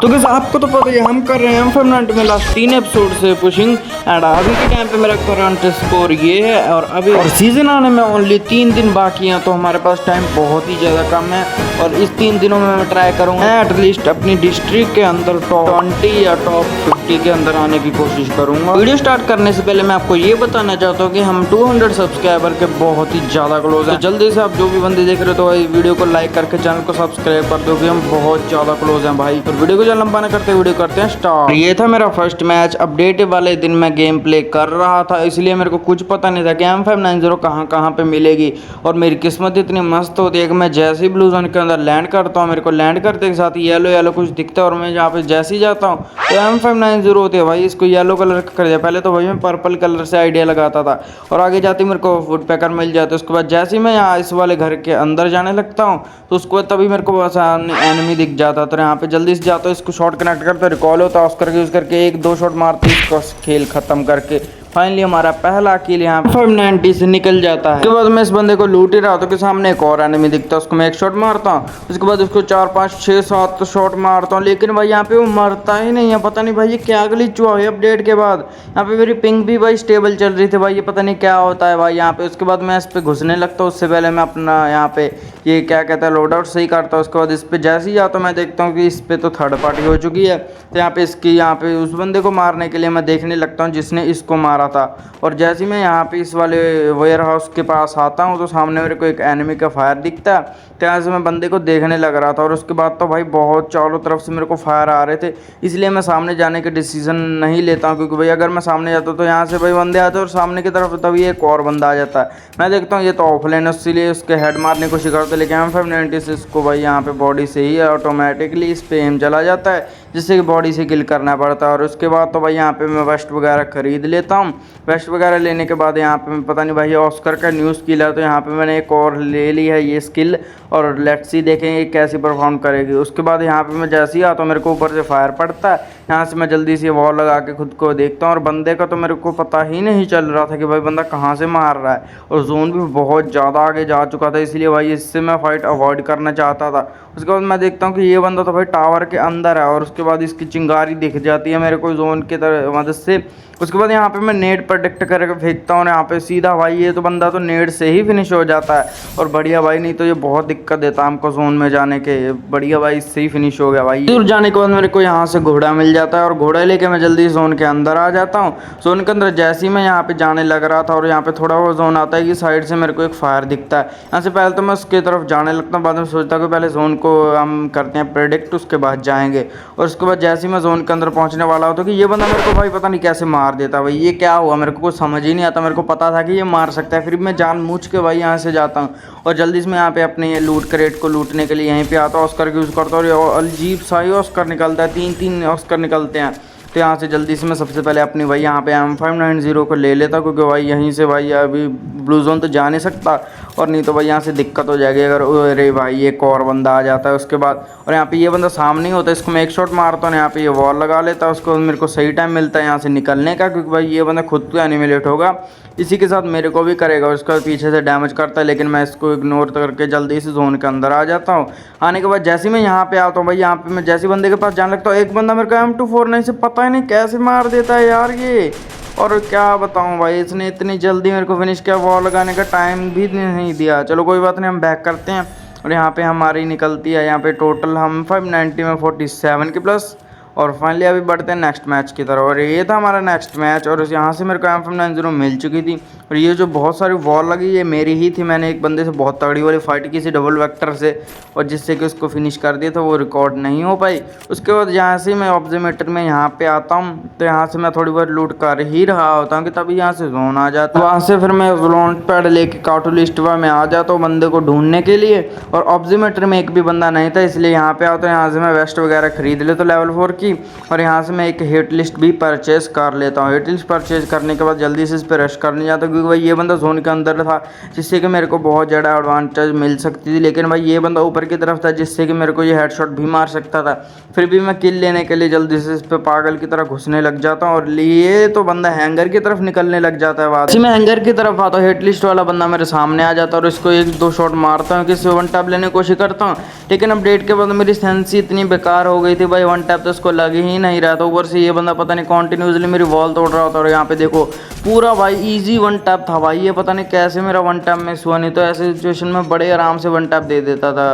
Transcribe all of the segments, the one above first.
तो guys, आपको तो पता ही है, हम कर रहे हैं M590 में लास्ट 3 एपिसोड से पुशिंग एंड अभी के टाइम पे मेरा करंट स्कोर ये है और अभी और सीजन आने में ओनली 3 दिन बाकी हैं, तो हमारे पास टाइम बहुत ही ज़्यादा कम है और इस 3 दिनों में मैं ट्राई करूँगा एटलीस्ट अपनी डिस्ट्रिक्ट के अंदर टॉप 20 या टॉप 50 के अंदर आने की कोशिश करूँगा। वीडियो स्टार्ट करने से पहले मैं आपको ये बताना चाहता हूँ कि हम 200 सब्सक्राइबर के बहुत ही ज़्यादा क्लोज हैं। जल्दी से आप जो भी बंदे देख रहे हो तो भाई वीडियो को लाइक करके चैनल को सब्सक्राइब कर दो कि हम बहुत ज़्यादा क्लोज हैं भाई। और वीडियो को लंबा ना करते वीडियो करते हैं स्टार्ट। ये था मेरा फर्स्ट मैच। अपडेट वाले दिन मैं गेम प्ले कर रहा था, इसलिए मेरे को कुछ पता नहीं था कि M590 कहाँ कहाँ पे मिलेगी। और मेरी किस्मत इतनी मस्त होती है कि मैं जैसे ही ब्लू जोन के अंदर लैंड करता हूँ, मेरे को लैंड करते के साथ येलो येलो कुछ दिखता है और मैं यहाँ पे जैसे ही जाता हूँ तो M590 होती है भाई, इसको येलो कलर का कर दिया। पहले तो भाई मैं पर्पल कलर से आइडिया लगाता था और आगे जाते मेरे को वुड पैकर मिल जाता है। उसके बाद जैसे ही मैं यहाँ इस वाले घर के अंदर जाने लगता हूँ तो उसको तभी मेरे को एनिमी दिख जाता, तो यहाँ पे जल्दी से जाता हूँ, इसको शॉट कनेक्ट करता है, रिकॉल होता है, उसकर यूज़ करके 1-2 शॉट मारते इसको खेल ख़त्म करके फाइनली हमारा पहला किल यहाँ 590 से निकल जाता है। उसके बाद मैं इस बंदे को लूट ही रहा था कि सामने एक और एनिमी दिखता है, उसको मैं 1 शॉट मारता हूँ, उसके बाद उसको 4 5 6 7 शॉट मारता हूँ, लेकिन भाई यहाँ पे वो मरता ही नहीं है। पता नहीं भाई ये क्या ग्लिच हुआ है अपडेट के बाद। यहाँ पे मेरी पिंग भी भाई स्टेबल चल रही थी भाई, ये पता नहीं क्या होता है भाई यहाँ पे। उसके बाद मैं इस पर घुसने लगता हूँ, उससे पहले मैं अपना यहाँ पे ये क्या कहता है लोड आउट सही करता हूँ। उसके बाद इस पर जैसे ही आता हूँ मैं देखता हूँ कि इस पर तो थर्ड पार्टी हो चुकी है, तो यहाँ पे इसकी यहाँ पे उस बंदे को मारने के लिए मैं देखने लगता हूँ जिसने इसको मारा था। और जैसे ही मैं यहाँ पे इस वाले वेयर हाउस के पास आता हूँ तो सामने मेरे को एक एनिमी का फायर दिखता है, तो यहाँ से मैं बंदे को देखने लग रहा था। और उसके बाद तो भाई बहुत चारों तरफ से मेरे को फायर आ रहे थे, इसलिए मैं सामने जाने के डिसीजन नहीं लेता हूँ, क्योंकि भाई अगर मैं सामने जाता तो यहाँ से भाई बंदे आते और सामने की तरफ तभी एक और बंदा आ जाता है। मैं देखता हूँ ये तो ऑफलाइन है, इसलिए उसके हेड मारने की कोशिश करते, लेकिन M590 से इसको भाई यहाँ पे बॉडी से ही ऑटोमेटिकली इस पे एम चला जाता है, जिससे कि बॉडी से किल करना पड़ता है। और उसके बाद तो भाई यहाँ पे मैं वेस्ट वगैरह खरीद लेता हूँ। वेस्ट वगैरह लेने के बाद यहाँ पे पता नहीं भाई ऑस्कर का न्यू स्किल है, तो यहाँ पे मैंने एक और ले ली है ये स्किल, और लेट्स सी देखेंगे कैसी परफॉर्म करेगी। उसके बाद यहाँ पे मैं जैसे ही आता हूँ मेरे को ऊपर से फायर पड़ता है, यहाँ से मैं जल्दी से वॉल लगा के खुद को देखता हूँ, और बंदे का तो मेरे को पता ही नहीं चल रहा था कि भाई बंदा कहाँ से मार रहा है, और जोन भी बहुत ज़्यादा आगे जा चुका था, इसलिए भाई इससे मैं फाइट अवॉइड करना चाहता था। उसके बाद मैं देखता हूँ कि ये बंदा तो भाई टावर के अंदर है, और उसके बाद इसकी चिंगारी दिख जाती है मेरे को जोन के मदद से। उसके बाद यहाँ पे मैं नेट प्रोटेक्ट करके फेंकता हूँ, यहाँ पे सीधा भाई ये तो बंदा तो नेट से ही फिनिश हो जाता है, और बढ़िया भाई, नहीं तो ये बहुत दिक्कत देता है हमको जोन में जाने के। बढ़िया भाई इससे ही फिनिश हो गया भाई। दूर जाने के बाद मेरे को यहाँ से घोड़ा मिल जाता है, और घोड़ा लेके मैं जल्दी जोन के अंदर आ जाता हूँ। जोन के अंदर जैसे ही मैं यहाँ पे जाने लग रहा था और यहाँ पे थोड़ा वो जोन आता है कि साइड से मेरे को एक फायर दिखता है, यहाँ से पहले तो मैं उसकी तरफ जाने लगता हूँ, बाद में सोचता हूँ कि पहले जोन को हम करते हैं प्रेडिक्ट, उसके बाद जाएंगे। और उसके बाद जैसे ही मैं जोन के अंदर पहुँचने वाला होता कि ये बंदा मेरे को भाई पता नहीं कैसे मार देता भाई, ये क्या हुआ मेरे को कुछ समझ ही नहीं आता। मेरे को पता था कि ये मार सकता है, फिर मैं जानबूझ के भाई यहाँ से जाता हूँ और जल्दी से मैं यहाँ पे अपने ये लूट क्रेट को लूटने के लिए यहीं पे आता हूँ, ऑस्कर यूज़ करता हूँ, और अजीब सा ही ऑस्कर निकलता है, 3-3 ऑस्कर निकलते हैं। तो यहाँ से जल्दी से मैं सबसे पहले अपनी भाई यहाँ पे M590 को ले लेता, क्योंकि भाई यहीं से भाई अभी ब्लू जोन तो जा नहीं सकता, और नहीं तो भाई यहाँ से दिक्कत हो जाएगी अगर अरे भाई एक और बंदा आ जाता है उसके बाद। और यहाँ पे ये बंदा सामने ही होता है, इसको मैं 1 शॉट मारता हूँ, यहाँ पे ये वॉल लगा लेता है, उसको मेरे को सही टाइम मिलता है यहाँ से निकलने का, क्योंकि भाई ये बंदा खुद तो एनिमिलेट होगा, इसी के साथ मेरे को भी करेगा। उसका पीछे से डैमेज करता है, लेकिन मैं इसको इग्नोर करके जल्दी से जोन के अंदर आ जाता हूँ। आने के बाद जैसे ही मैं यहाँ पे आता हूँ भाई, यहाँ पे मैं जैसे बंदे के पास जाने लगता हूँ, एक बंदा मेरे को M249 से पता ही नहीं कैसे मार देता है यार ये। और क्या बताऊं भाई, इसने इतनी जल्दी मेरे को फिनिश किया, वॉल लगाने का टाइम भी नहीं दिया। चलो कोई बात नहीं, हम बैक करते हैं। और यहाँ पे हमारी निकलती है यहाँ पे टोटल हम 590 में 47 के प्लस। और फाइनली अभी बढ़ते हैं नेक्स्ट मैच की तरफ, और ये था हमारा नेक्स्ट मैच। और यहाँ से मेरे को M590 मिल चुकी थी, और ये जो बहुत सारी वॉल लगी ये मेरी ही थी। मैंने एक बंदे से बहुत तगड़ी वाली फाइट की थी डबल वेक्टर से, और जिससे कि उसको फिनिश कर दिया था, वो रिकॉर्ड नहीं हो पाई। उसके बाद यहाँ से मैं ऑब्जर्वेटर में यहाँ पे आता हूँ, तो यहाँ से मैं थोड़ी बहुत लूट कर ही रहा होता हूँ कि तभी यहाँ से जोन आ जाता है। वहाँ से फिर मैं लॉन्च पैड लेके कार्टू लिस्ट में आ जाता हूँ बंदे को ढूंढने के लिए, और ऑब्जर्वेटर में एक भी बंदा नहीं था, इसलिए यहाँ पे आता हूँ। यहाँ से मैं वेस्ट वगैरह खरीद लेता हूँ लेवल 4 की, की, और यहाँ से मैं एक हिट लिस्ट भी परचेज कर लेता हूँ। हिट लिस्ट परचेज करने के बाद जल्दी से इस पर रश करने जाता हूँ, क्योंकि भाई ये बंदा जोन के अंदर था, जिससे कि मेरे को बहुत ज़्यादा एडवांटेज मिल सकती थी। लेकिन भाई ये बंदा ऊपर की तरफ था, जिससे कि मेरे को ये हेडशॉट भी मार सकता था। फिर भी मैं किल लेने के लिए जल्दी से इस पर पागल की तरह घुसने लग जाता हूँ, और ये तो बंदा हैंगर की तरफ निकलने लग जाता है। बाद मैं हैंगर की तरफ आता हूँ, हिट लिस्ट वाला बंदा मेरे सामने आ जाता है, और इसको एक दो शॉट मारता हूँ, किसी वन टैप लेने की कोशिश करता हूँ। लेकिन अपडेट के बाद मेरी सेंसी इतनी बेकार हो गई थी भाई, वन टैप तो इसको लग ही नहीं रहा था। ऊपर से ये बंदा पता नहीं कॉन्टिन्यूसली मेरी वॉल तोड़ रहा होता, और यहाँ पे देखो पूरा भाई इजी वन टैप था भाई, ये पता नहीं कैसे मेरा वन टैप मिस हुआ, नहीं तो ऐसे सिचुएशन में बड़े आराम से वन टैप दे देता था।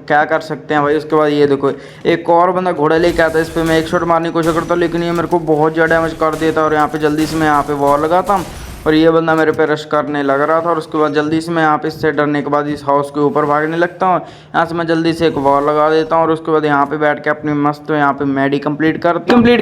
क्या कर सकते हैं भाई। उसके बाद ये देखो एक और बंदा घोड़ा लेके आता है, इस पर मैं एक शॉट मारने की कोशिश करता हूँ, लेकिन ये मेरे को बहुत ज़्यादा डैमेज कर देता, और यहाँ पे जल्दी से मैं यहाँ पे वॉल लगाता हूँ, और ये बंदा मेरे पे रश करने लग रहा था। और उसके बाद जल्दी से मैं यहाँ पे इससे डरने के बाद इस हाउस के ऊपर भागने लगता हूँ। यहाँ से मैं जल्दी से एक वॉल लगा देता हूँ, और उसके बाद यहाँ पे बैठ के अपनी मस्त यहाँ पे मेडी कंप्लीट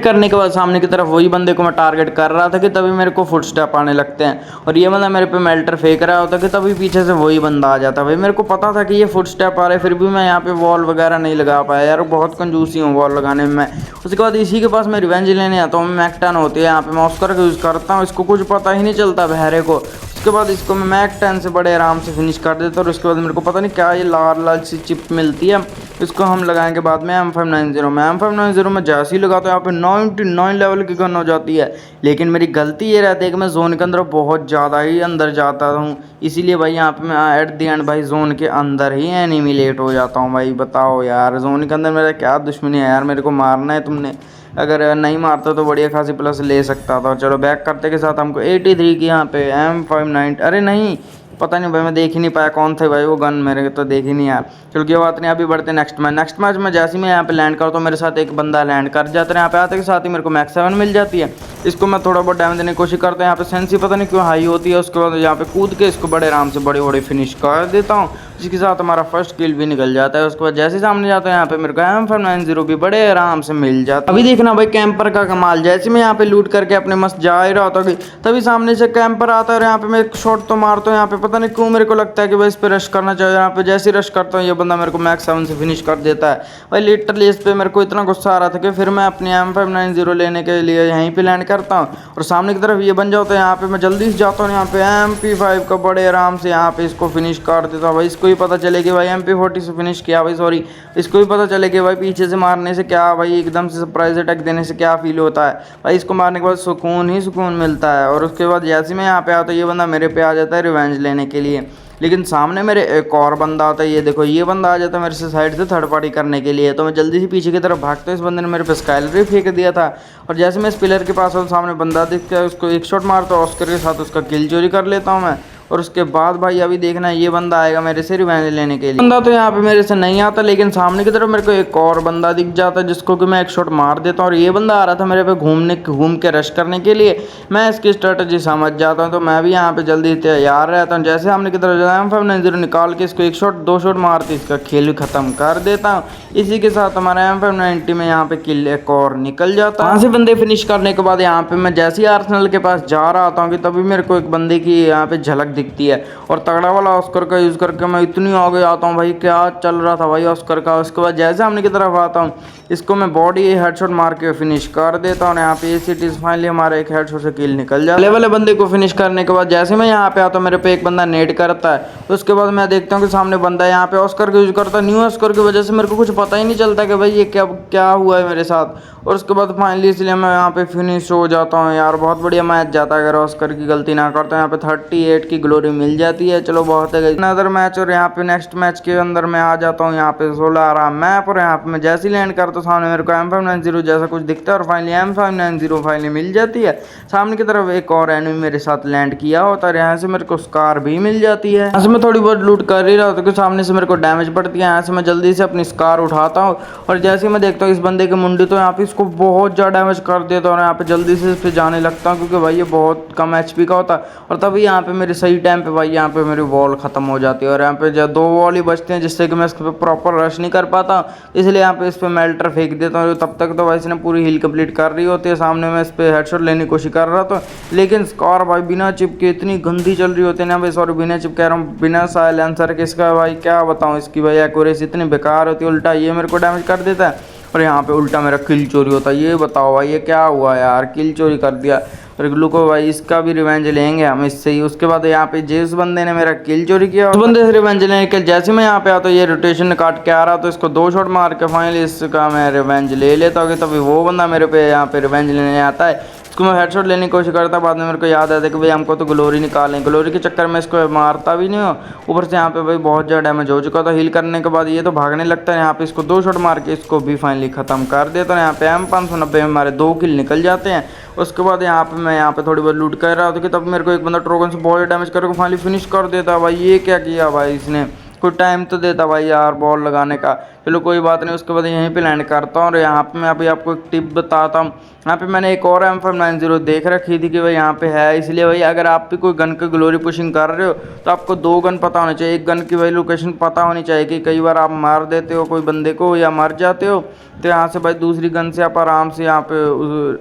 करने के बाद सामने की तरफ वही बंदे को मैं टारगेट कर रहा था कि तभी मेरे को फुट स्टेप आने लगते हैं, और ये बंदा मेरे पे मेल्टर फेंक रहा होता कि तभी पीछे से वही बंदा आ जाता। भाई मेरे को पता था कि ये फुट स्टेप आ रहे, फिर भी मैं यहाँ पे वॉल वगैरह नहीं लगा पाया यार, बहुत कंजूसी हूँ वॉल लगाने में मैं। उसके बाद इसी के पास मैं रिवेंज लेने आता हूँ, मैक 10 होती है यहाँ पे, मैं ऑस्कर का यूज़ करता हूँ, इसको कुछ पता ही नहीं चलता बहरे को। उसके बाद इसको मैं मैक 10 से बड़े आराम से फिनिश कर देता हूँ। और उसके बाद मेरे को पता नहीं क्या ये लाल लाल सी चिप मिलती है, इसको हम लगाएंगे बाद में M590 में। M590 में जैसे ही लगाता हूँ यहाँ पे 99 लेवल की गन हो जाती है। लेकिन मेरी गलती ये रहती है कि मैं जोन के अंदर बहुत ज़्यादा ही अंदर जाता हूँ, इसीलिए भाई यहाँ पे मैं एट द एंड भाई जोन के अंदर ही एनिमिलेट हो जाता हूँ। भाई बताओ यार, जोन के अंदर मेरा क्या दुश्मनी है यार, मेरे को मारना है तुमने, अगर नहीं मारता तो बढ़िया खासी प्लस ले सकता था। चलो बैक करते के साथ हमको 83 की यहाँ पे M590, अरे नहीं पता नहीं भाई, मैं देख ही नहीं पाया कौन थे भाई वो गन, मेरे तो देख ही नहीं यार। चलो क्या बात नहीं, अभी बढ़ते नेक्स्ट मैच में जैसे ही मैं यहाँ पे लैंड करता हूँ, मेरे साथ एक बंदा लैंड कर जाता है। यहाँ पे आते के साथ ही मेरे को मैक्स 7 मिल जाती है, इसको मैं थोड़ा बहुत डैमेज देने की कोशिश करता हूँ। यहाँ पे सेंसी पता नहीं क्यों हाई होती है, उसके बाद यहाँ पे कूद के इसको बड़े आराम से बड़े फिनिश कर देता हूँ, जिसके साथ हमारा फर्स्ट किल भी निकल जाता है। उसके बाद जैसे सामने जाता है यहाँ पे मेरे को M590 भी बड़े आराम से मिल जाता है। अभी देखना भाई कैंपर का कमाल, जैसे मैं यहाँ पे लूट करके अपने मस्त जा ही रहा होता तभी सामने से कैंपर आता है, और यहाँ पे मैं एक शॉट तो मारता हूँ। यहाँ पे पता नहीं क्यों मेरे को लगता है कि भाई इस पे रश करना चाहिए, यहाँ पे जैसे ही रश करता हूँ ये बंदा मेरे को मैक्स 7 से फिनिश कर देता है। भाई लिटरली इस पे मेरे को इतना गुस्सा आ रहा था कि फिर मैं अपनी M590 लेने के लिए यहीं पे लैंड करता हूँ, और सामने की तरफ ये बन जाता है। यहाँ पे मैं जल्दी से जाता हूँ, यहाँ पे MP5 का बड़े आराम से यहाँ पे इसको फिनिश कर देता हूँ। भाई इसको ही पता चले कि भाई MP40 से फिनिश किया भाई, सॉरी इसको भी पता चले कि भाई पीछे से मारने से क्या भाई एकदम से सरप्राइज अटैक देने से क्या फील होता है। भाई इसको मारने के बाद सुकून ही सुकून मिलता है। और उसके बाद जैसे मैं यहाँ पे आता हूँ ये बंदा मेरे पे आ जाता है रिवेंज लेने के लिए, लेकिन सामने मेरे एक और बंदा आता है। ये देखो ये बंदा आ जाता है मेरे से साइड से थर्ड पार्टी करने के लिए, तो मैं जल्दी से पीछे की तरफ भागता हूँ। इस बंदे ने मेरे पे स्काइलर फेंक दिया था, और जैसे मैं इस पिलर के पास हूँ सामने बंदा दिखता है, उसको एक शॉट मारता हूँ, ऑस्कर के साथ उसका किल चोरी कर लेता हूँ मैं। और उसके बाद भाई अभी देखना ये बंदा आएगा मेरे से रिवेंज लेने के लिए। बंदा तो यहाँ पे मेरे से नहीं आता, लेकिन सामने की तरफ मेरे को एक और बंदा दिख जाता है, जिसको कि मैं एक शॉट मार देता हूँ। और ये बंदा आ रहा था मेरे पे घूम के रश करने के लिए, मैं इसकी स्ट्रेटजी समझ जाता हूँ, तो मैं भी यहाँ पे जल्दी तैयार रहता हूँ। जैसे सामने की तरफ M590 निकाल के इसको एक शॉट दो शॉट मारते इसका खेल खत्म कर देता हूँ। इसी के साथ हमारा M590 में यहाँ पे किल एक और निकल जाता है। वहाँ से बंदे फिनिश करने के बाद यहाँ पे मैं जैसे ही आर्सेनल के पास जा रहा था कि तभी मेरे को एक बंदे की यहाँ पे झलक दिखती है, और तगड़ा वाला ऑस्कर का यूज़ करके मैं इतनी आगे आता हूँ भाई, क्या चल रहा था भाई ऑस्कर का। उसके बाद जैसे सामने की तरफ आता हूँ इसको मैं बॉडी हेडशॉट मार के फिनिश कर देता हूँ। यहाँ पे ACTs फाइनली हमारा एक हेडशॉट से किल निकल जाता है। वाले बंदे को फिनिश करने के बाद जैसे मैं यहाँ पे आता हूँ मेरे पे एक बंदा नेट करता है, उसके बाद मैं देखता हूँ कि सामने बंदा यहाँ पे ऑस्कर का यूज़ करता है। न्यू ऑस्कर की वजह से मेरे को कुछ पता ही नहीं चलता कि भाई ये क्या हुआ है मेरे साथ। और उसके बाद फाइनली इसलिए मैं यहाँ पे फिनिश हो जाता हूँ यार। बहुत बढ़िया मैच जाता है अगर ऑस्कर की गलती ना करता हूँ। यहाँ पे 38 की ग्लोरी मिल जाती है, चलो बहुत है। अदर मैच और यहाँ पे नेक्स्ट मैच के अंदर मैं आ जाता हूँ यहाँ पे 16 आराम मैप, और यहाँ पे मैं जैसे ही लैंड करता हूँ सामने मेरे को M590 जैसा कुछ दिखता है, और फाइनली M590 फाइनली मिल जाती है। सामने की तरफ एक और एनिमी मेरे साथ लैंड किया होता है, यहाँ से मेरे को स्कार भी मिल जाती है। यहाँ से मैं थोड़ी बहुत लूट कर ही रहा होता है, सामने से मेरे को डैमेज पड़ती है। यहाँ से मैं जल्दी से अपनी स्कार उठाता हूँ, और जैसे मैं देखता हूँ इस बंदे की मुंडी, तो यहाँ पे इसको बहुत ज़्यादा डैमेज कर देता हूँ। यहाँ पे जल्दी से इस पर जाने लगता हूँ, क्योंकि भाई ये बहुत कम HP का होता है। और तभी यहाँ पे मेरे सही टाइम पे भाई यहाँ पे मेरी वॉल खत्म हो जाती है, और यहाँ पे जो 2 वॉल ही बचते हैं, जिससे कि मैं इस पर प्रॉपर रश नहीं कर पाता, इसलिए यहाँ पे इस पर मेल्टर फेंक देता हूँ। तब तक तो भाई इसने पूरी हील कंप्लीट कर रही होती है। सामने मैं इस पर हेडशॉट लेने की कोशिश कर रहा था, लेकिन स्कार भाई बिना चिप के इतनी गंदी चल रही होती है ना भाई, सॉरी बिना चिप कह रहा हूँ, बिना साइलेंसर के। इसका भाई क्या बताऊँ, इसकी भाई एक्यूरेसी इतनी बेकार होती है, उल्टा ये मेरे को डैमेज कर देता है। और यहाँ पे उल्टा मेरा किल चोरी होता है। ये बताओ भाई ये क्या हुआ यार, किल चोरी कर दिया। और ग्लूको भाई इसका भी रिवेंज लेंगे हम इससे ही। उसके बाद यहाँ पे जिस बंदे ने मेरा किल चोरी किया उस बंदे से रिवेंज लेने के जैसे मैं यहाँ पे आता तो ये रोटेशन काट के आ रहा तो इसको 2 शॉट मार के फाइनली इसका मैं रिवेंज ले लेता हूँ। तभी वो बंदा मेरे पे यहाँ पे रिवेंज लेने आता है। इसको मैं हेडशॉट लेने की कोशिश करता, बाद में मेरे को याद आता है कि भाई हमको तो ग्लोरी निकालें। ग्लोरी के चक्कर में इसको मारता भी नहीं हो, ऊपर से यहाँ पे भाई बहुत ज़्यादा डैमेज हो चुका था। हील करने के बाद ये तो भागने लगता है। यहाँ पे इसको 2 शॉट मार के इसको भी फाइनली ख़त्म कर देता है। यहाँ पे M590 में हमारे 2 किल निकल जाते हैं। उसके बाद यहाँ पे मैं यहाँ पे थोड़ी बहुत लूट कर रहा था कि तब मेरे को एक बंदा ट्रोगन से बहुत डैमेज करके फाइनली फिनिश कर देता। भाई ये क्या किया भाई इसने, कोई टाइम तो देता भाई यार बॉल लगाने का। चलो कोई बात नहीं। उसके बाद यहीं पे लैंड करता हूँ और यहाँ पे मैं अभी आपको एक टिप बताता हूँ। यहाँ पे मैंने एक और M590 देख रखी थी कि भाई यहाँ पे है, इसलिए भाई अगर आप भी कोई गन की ग्लोरी पुशिंग कर रहे हो तो आपको 2 गन पता होने चाहिए। एक गन की भाई लोकेशन पता होनी चाहिए कि कई बार आप मार देते हो कोई बंदे को या मर जाते हो तो यहाँ से भाई दूसरी गन से आप आराम से यहाँ पे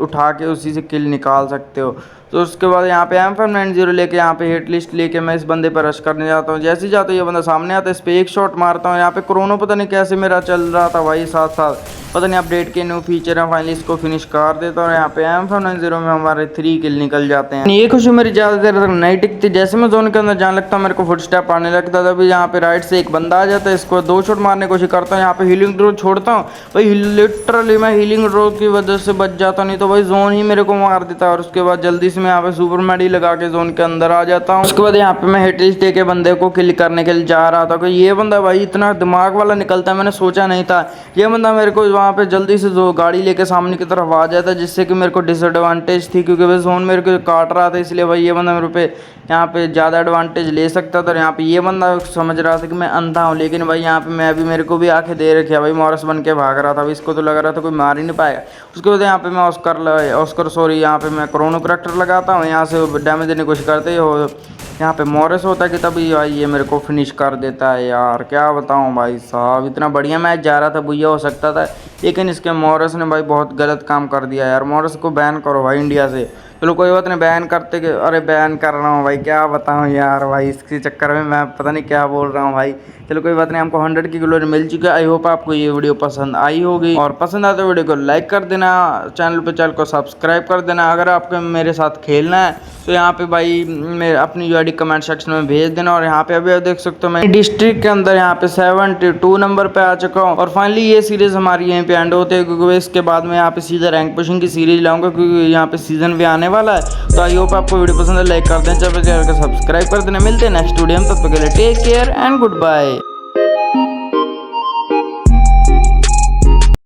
उठा के उसी से किल निकाल सकते हो। तो उसके बाद यहाँ पे M590 लेके यहाँ पे हिट लिस्ट लेके मैं इस बंदे पर रश करने जाता हूँ। जैसे ही जाता हूँ ये बंदा सामने आता है, इस पर एक शॉट मारता हूँ। यहाँ पे क्रोनो पता नहीं कैसे मेरा चल रहा था भाई साथ साथ, पता नहीं अपडेट के न्यू फीचर है। फाइनली इसको फिनिश कर देता हूँ। यहाँ पे M590 में हमारे 3 किल निकल जाते हैं। ये खुशी मेरी ज़्यादा देर तक नहीं टिकती। जैसे मैं जोन के अंदर जाने लगता हूँ मेरे को फुटस्टेप आने लगता था। अभी यहाँ पे राइट से एक बंदा आ जाता है, इसको 2 शॉट मारने की कोशिश करता हूँ। यहाँ पे हीलिंग ड्रो छोड़ता हूँ भाई, लिटरली मैं हीलिंग ड्रो की वजह से बच जाता, नहीं तो भाई जोन ही मेरे को मार देता। और उसके बाद जल्दी से मैं यहाँ पे सुपर मेडी लगा के जोन के अंदर आ जाता हूँ। उसके बाद यहाँ पे मैं हिट लिस्ट दे के बंदे को किल करने के लिए जा रहा था कि ये बंदा भाई इतना दिमाग वाला निकलता है, मैंने सोचा नहीं था। ये बंदा मेरे को वहाँ पे जल्दी से गाड़ी लेके सामने की तरफ आ जाता है, जिससे कि मेरे को डिसएडवांटेज थी क्योंकि भाई जोन मेरे को काट रहा था। इसलिए भाई ये बंदा मेरे पे यहाँ पे ज़्यादा एडवांटेज ले सकता था। यहाँ पे ये बंदा समझ रहा था कि मैं अंधा हूँ, लेकिन भाई यहाँ पे मैं भी, मेरे को भी आंखें दे रखी है भाई, मॉरस बन के भाग रहा था। इसको तो लग रहा था कोई मार ही नहीं पाएगा। उसके बाद यहाँ पे मैं ऑस्कर यहाँ पे मैं क्रोनो करैक्टर लगाता हूँ, यहाँ से डैमेज देने की कोशिश करते हो। यहाँ पे मॉरस होता है कि तभी भाई ये मेरे को फिनिश कर देता है। यार क्या बताऊँ भाई साहब, इतना बढ़िया मैच जा रहा था, बुया हो सकता था, लेकिन इसके मॉरस ने भाई बहुत गलत काम कर दिया यार। मॉरस को बैन करो भाई इंडिया से। चलो कोई बात नहीं, बैन करते कि अरे बैन कर रहा हूँ भाई, क्या बताऊँ यार भाई, इसके चक्कर में मैं पता नहीं क्या बोल रहा हूँ भाई। चलो कोई बात नहीं, हमको 100 की ग्लोरी मिल चुकी है। आई होप आपको ये वीडियो पसंद आई होगी, और पसंद आते वीडियो को लाइक कर देना, चैनल को सब्सक्राइब कर देना। अगर आपको मेरे साथ खेलना है तो यहाँ पे भाई मेरे अपनी यूआईडी कमेंट सेक्शन में भेज देना। और यहाँ पे अभी आप देख सकते हो मैं डिस्ट्रिक्ट के अंदर यहाँ पे 72 नंबर पे आ चुका हूँ। और फाइनली ये सीरीज़ हमारी यहीं पे एंड होते हैं, क्योंकि इसके बाद में यहाँ पे सीधा रैंक पुशिंग की सीरीज लाऊंगा, क्योंकि यहाँ पे सीजन भी आने वाला है। तो आई होप आपको वीडियो पसंद है, लाइक कर दें, चैनल को सब्सक्राइब कर देना। मिलते हैं नेक्स्ट वीडियो में, तब तक के लिए take care and good bye.